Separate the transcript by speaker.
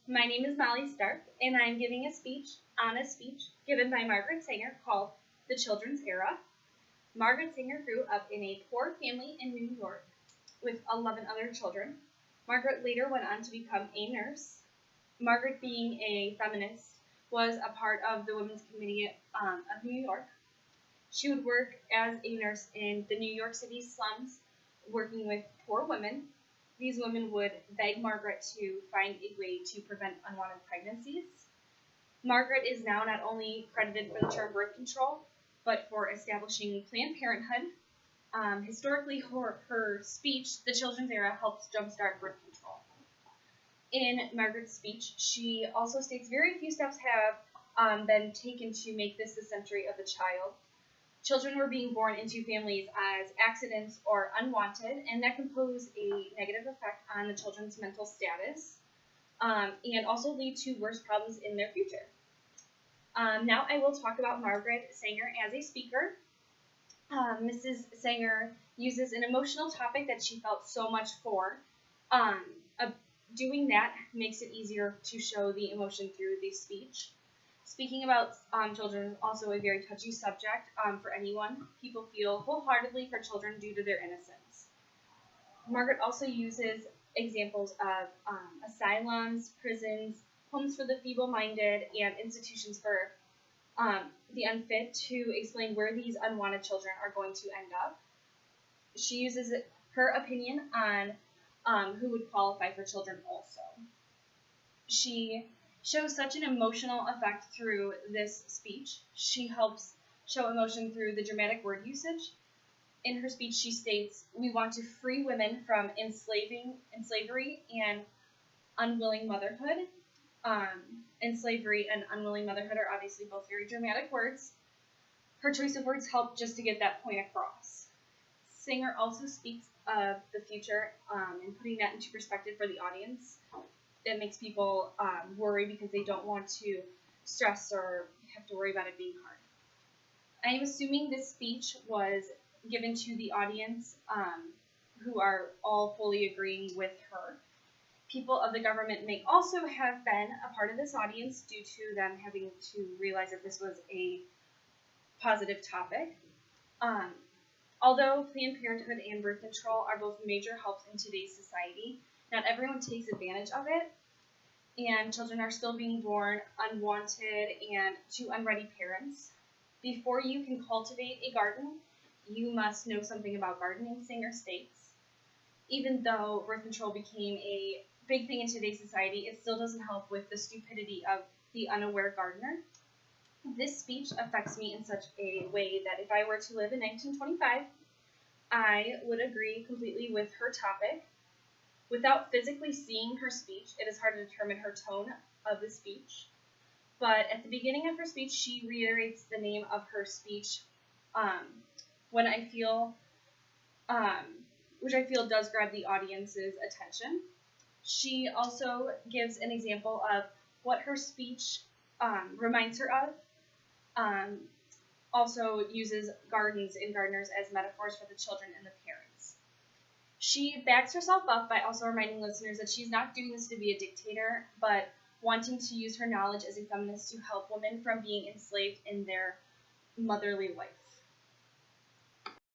Speaker 1: My name is Molly Stark, and I'm giving a speech given by Margaret Sanger called The Children's Era. Margaret Sanger grew up in a poor family in New York with 11 other children. Margaret later went on to become a nurse. Margaret, being a feminist, was a part of the Women's Committee of New York. She would work as a nurse in the New York City slums, working with poor women. These women would beg Margaret to find a way to prevent unwanted pregnancies. Margaret is now not only credited for the term birth control, but for establishing Planned Parenthood. Historically, her speech, The Children's Era, helps jumpstart birth control. In Margaret's speech, she also states very few steps have been taken to make this the century of the child. Children were being born into families as accidents or unwanted, and that can pose a negative effect on the children's mental status and also lead to worse problems in their future. Now I will talk about Margaret Sanger as a speaker. Mrs. Sanger uses an emotional topic that she felt so much for. Doing that makes it easier to show the emotion through the speech. Speaking about children is also a very touchy subject for anyone. People feel wholeheartedly for children due to their innocence. Margaret also uses examples of asylums, prisons, homes for the feeble-minded, and institutions for the unfit to explain where these unwanted children are going to end up. She uses her opinion on who would qualify for children also. She shows such an emotional effect through this speech. She helps show emotion through the dramatic word usage. In her speech, she states, "We want to free women from slavery and unwilling motherhood." And slavery and unwilling motherhood are obviously both very dramatic words. Her choice of words help just to get that point across. Sanger also speaks of the future and putting that into perspective for the audience. It makes people worry because they don't want to stress or have to worry about it being hard. I am assuming this speech was given to the audience who are all fully agreeing with her. People of the government may also have been a part of this audience due to them having to realize that this was a positive topic. Although Planned Parenthood and birth control are both major helps in today's society, not everyone takes advantage of it, and children are still being born unwanted and to unready parents. Before you can cultivate a garden, you must know something about gardening, Sanger states. Even though birth control became a big thing in today's society, it still doesn't help with the stupidity of the unaware gardener. This speech affects me in such a way that if I were to live in 1925, I would agree completely with her topic. Without physically seeing her speech, it is hard to determine her tone of the speech. But at the beginning of her speech, she reiterates the name of her speech, which I feel does grab the audience's attention. She also gives an example of what her speech reminds her of. Also uses gardens and gardeners as metaphors for the children and the parents. She backs herself up by also reminding listeners that she's not doing this to be a dictator, but wanting to use her knowledge as a feminist to help women from being enslaved in their motherly life.